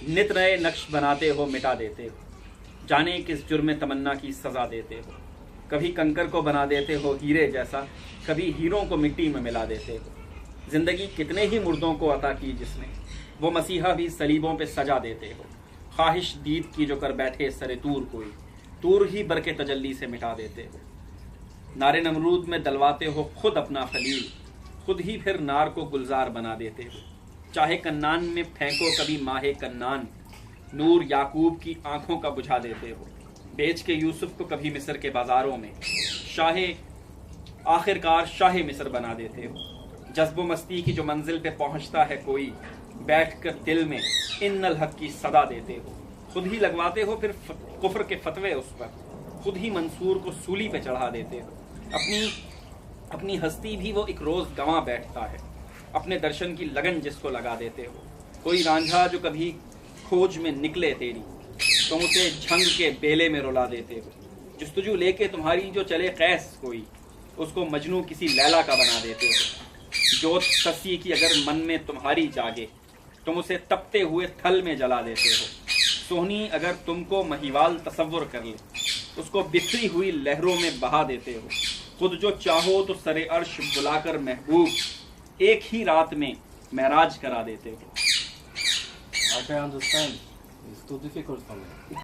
नित नए नक्श बनाते हो मिटा देते हो, जाने किस जुर्म तमन्ना की सज़ा देते हो। कभी कंकर को बना देते हो हीरे जैसा, कभी हीरों को मिट्टी में मिला देते हो। ज़िंदगी कितने ही मुर्दों को अता की जिसने, वो मसीहा भी सलीबों पे सजा देते हो। ख्वाहिश दीद की जो कर बैठे सरे तूर कोई, तूर ही बरके तजल्ली से मिटा देते हो। नारे नमरूद में दलवाते हो खुद अपना खलील, खुद ही फिर नार को गुलजार बना देते हो। चाहे कन्नान में फेंको कभी माहे कन्नान, नूर याकूब की आंखों का बुझा देते हो। बेच के यूसुफ को कभी मिस्र के बाजारों में आखिरकार शाह मिस्र बना देते हो। जज्बो मस्ती की जो मंजिल पे पहुंचता है कोई, बैठकर दिल में इन्नल हक की सदा देते हो। खुद ही लगवाते हो फिर कुफ्र के फतवे उस पर, खुद ही मंसूर को सूली पे चढ़ा देते हो। अपनी हस्ती भी वो एक रोज गंवा बैठता है, अपने दर्शन की लगन जिसको लगा देते हो। कोई रांझा जो कभी खोज में निकले तेरी, तुम उसे झंग के बेले में रुला देते हो। जुस्तजू लेके तुम्हारी जो चले कैस कोई, उसको मजनू किसी लैला का बना देते हो। जोत ससी की अगर मन में तुम्हारी जागे, तुम उसे तपते हुए थल में जला देते हो। सोहनी अगर तुमको महिवाल तसव्वुर कर ले, उसको बिखरी हुई लहरों में बहा देते हो। खुद जो चाहो तो सरे अर्श बुलाकर महबूब एक ही रात में महराज करा देते हो। I can understand. It's too difficult for me.